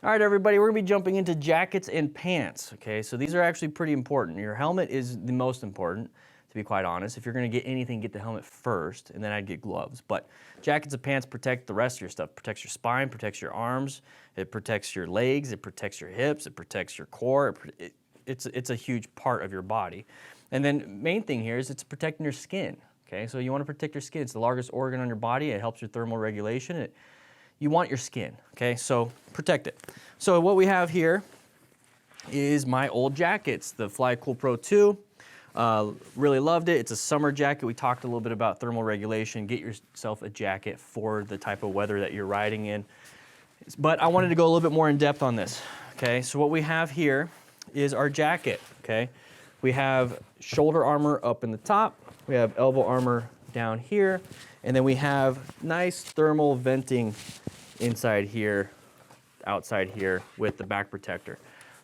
All right, everybody, we're gonna be jumping into jackets and pants, okay? So these are actually pretty important. Your helmet is the most important, to be quite honest. If you're gonna get anything, get the helmet first, and then I'd get gloves. But jackets and pants protect the rest of your stuff. Protects your spine, protects your arms, it protects your legs, it protects your hips, it protects your core. It's a huge part of your body. And then main thing here is it's protecting your skin, okay? So you wanna protect your skin. It's the largest organ on your body. It helps your thermal regulation. You want your skin, okay? So protect it. So what we have here is my old jackets, the Fly Cool Pro 2. Really loved it. It's a summer jacket. We talked a little bit about thermal regulation. Get yourself a jacket for the type of weather that you're riding in. But I wanted to go a little bit more in depth on this, okay? So what we have here is our jacket, okay? We have shoulder armor up in the top. We have elbow armor down here. And then we have nice thermal venting inside here, outside here with the back protector.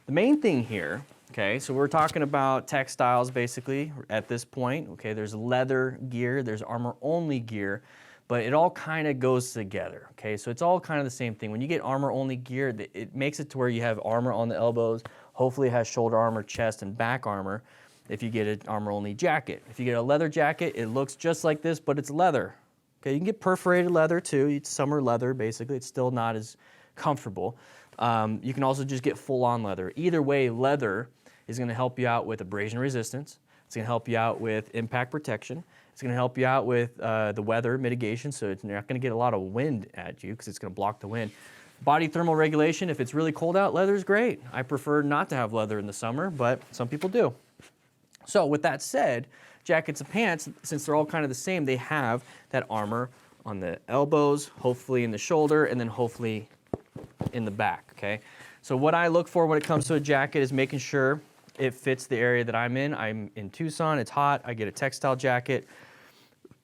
The main thing here, okay, so we're talking about textiles basically at this point, okay? There's leather gear, there's armor only gear, but it all kind of goes together, okay? So it's all kind of the same thing. When you get armor only gear, it makes it to where you have armor on the elbows, hopefully it has shoulder armor, chest, and back armor if you get an armor only jacket. If you get a leather jacket, it looks just like this, but it's leather. Okay, you can get perforated leather too. It's summer leather, basically. It's still not as comfortable. You can also just get full-on leather. Either way, leather is gonna help you out with abrasion resistance. It's gonna help you out with impact protection. It's gonna help you out with the weather mitigation, so you're not gonna get a lot of wind at you because it's gonna block the wind. Body thermal regulation, if it's really cold out, leather is great. I prefer not to have leather in the summer, but some people do. So with that said, jackets and pants, since they're all kind of the same, they have that armor on the elbows, hopefully in the shoulder, and then hopefully in the back, okay? So what I look for when it comes to a jacket is making sure it fits the area that I'm in. I'm in Tucson, it's hot, I get a textile jacket.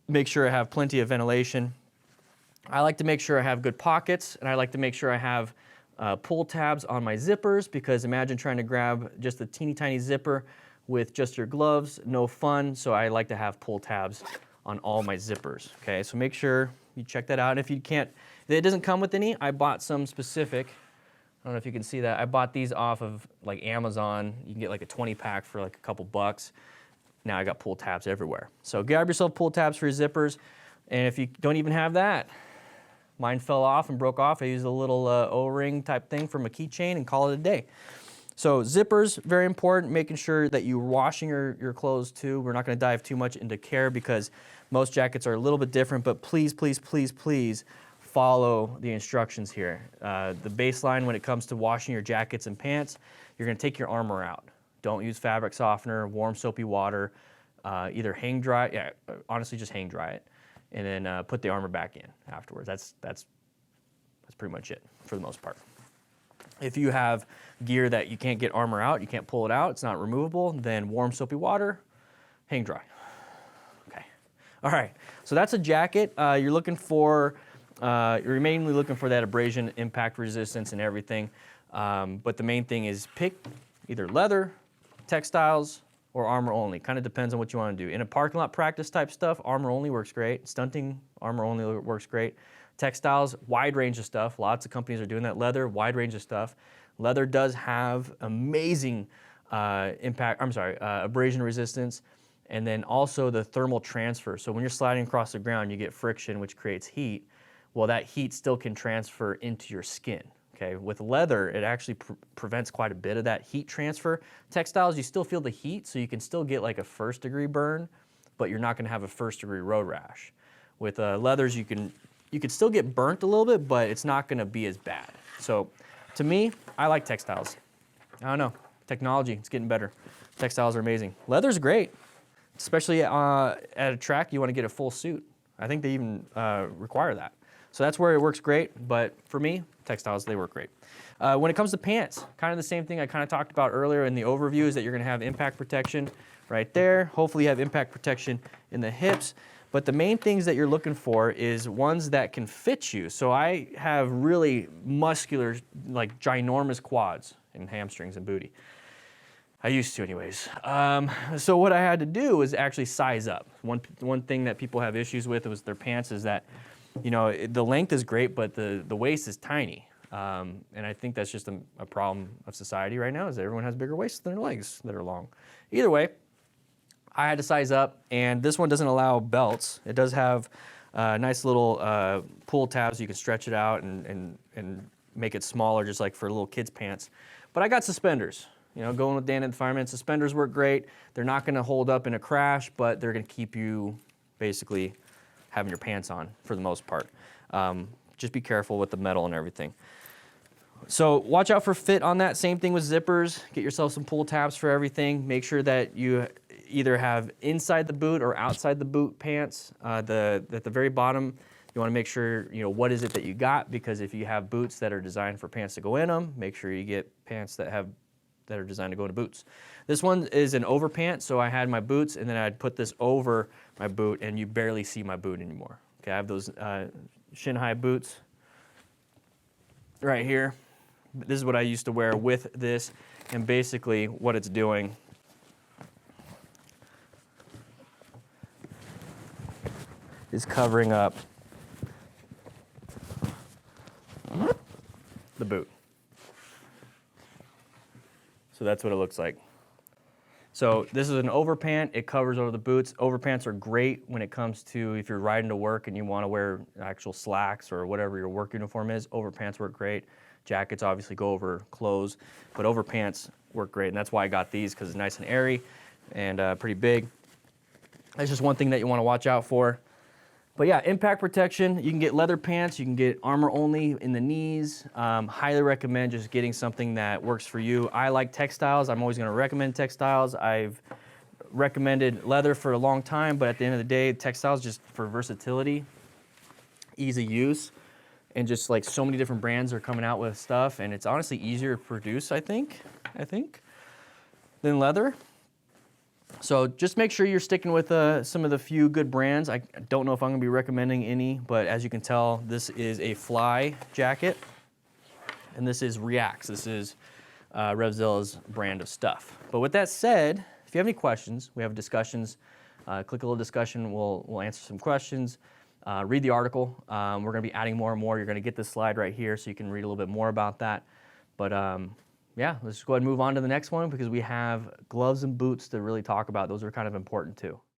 Make sure I have plenty of ventilation. I like to make sure I have good pockets, and I like to make sure I have pull tabs on my zippers, because imagine trying to grab just a teeny tiny zipper with just your gloves, no fun, so I like to have pull tabs on all my zippers, okay? So make sure you check that out. And if you can't, if it doesn't come with any, I bought some specific. I don't know if you can see that. I bought these off of like Amazon. You can get like a 20 pack for like a couple bucks. Now I got pull tabs everywhere. So grab yourself pull tabs for your zippers. And if you don't even have that, mine fell off and broke off. I used a little O-ring type thing from a keychain and call it a day. So zippers, very important, making sure that you're washing your clothes too. We're not gonna dive too much into care because most jackets are a little bit different, but please, please, please, please follow the instructions here. The baseline when it comes to washing your jackets and pants, you're gonna take your armor out. Don't use fabric softener, warm soapy water, either hang dry, honestly just hang dry it, and then put the armor back in afterwards. That's pretty much it for the most part. If you have gear that you can't get armor out, you can't pull it out, it's not removable, then warm soapy water, hang dry. Okay, all right, so that's a jacket. You're looking for, you're mainly looking for that abrasion, impact resistance and everything, but the main thing is pick either leather, textiles, or armor only. Kind of depends on what you want to do. In a parking lot practice type stuff, armor only works great. Stunting, armor only works great. Textiles, wide range of stuff. Lots of companies are doing that. Leather, wide range of stuff. Leather does have amazing abrasion resistance, and then also the thermal transfer. So when you're sliding across the ground, you get friction, which creates heat. Well, that heat still can transfer into your skin. Okay, with leather, it actually prevents quite a bit of that heat transfer. Textiles, you still feel the heat, so you can still get like a 1st degree burn, but you're not gonna have a 1st degree road rash. With leathers, you can still get burnt a little bit, but it's not gonna be as bad. So to me, I like textiles. I don't know, technology, it's getting better. Textiles are amazing. Leather's great, especially at a track, you wanna get a full suit. I think they even require that. So that's where it works great, but for me, textiles, they work great. When it comes to pants, kind of the same thing I kind of talked about earlier in the overview is that you're gonna have impact protection right there. Hopefully you have impact protection in the hips. But the main things that you're looking for is ones that can fit you. So I have really muscular, like ginormous quads and hamstrings and booty. I used to anyways. So what I had to do was actually size up. One thing that people have issues with was their pants is that, you know, the length is great, but the waist is tiny. And I think that's just a problem of society right now, is that everyone has bigger waists than their legs that are long. Either way, I had to size up, and this one doesn't allow belts. It does have nice little pull tabs so you can stretch it out and make it smaller, just like for little kids' pants. But I got suspenders. You know, going with DanDanTheFireman, suspenders work great. They're not gonna hold up in a crash, but they're gonna keep you basically having your pants on for the most part. Just be careful with the metal and everything. So watch out for fit on that. Same thing with zippers. Get yourself some pull tabs for everything. Make sure that you either have inside the boot or outside the boot pants. At the very bottom, you want to make sure, you know, what is it that you got, because if you have boots that are designed for pants to go in them, make sure you get pants that are designed to go into boots. This one is an over pant, so I had my boots and then I'd put this over my boot and you barely see my boot anymore. Okay, I have those shin high boots right here. This is what I used to wear with this, and basically what it's doing is covering up the boot. So that's what it looks like. So this is an overpant. It covers over the boots. Overpants are great when it comes to if you're riding to work and you want to wear actual slacks or whatever your work uniform is. Overpants work great. Jackets obviously go over clothes, but overpants work great, and that's why I got these, because it's nice and airy and pretty big. That's just one thing that you want to watch out for. But yeah, impact protection, you can get leather pants, you can get armor only in the knees. Highly recommend just getting something that works for you. I like textiles. I'm always going to recommend textiles. I've recommended leather for a long time, but at the end of the day, textiles just for versatility, easy use, and just like so many different brands are coming out with stuff, and it's honestly easier to produce, I think, than leather. So just make sure you're sticking with some of the few good brands. I don't know if I'm going to be recommending any, but as you can tell, this is a Fly jacket, and this is Reacts. This is Revzilla's brand of stuff. But with that said, if you have any questions, we have discussions. Click a little discussion. We'll answer some questions. Read the article. We're going to be adding more and more. You're going to get this slide right here so you can read a little bit more about that. But yeah, let's just go ahead and move on to the next one, because we have gloves and boots to really talk about. Those are kind of important too.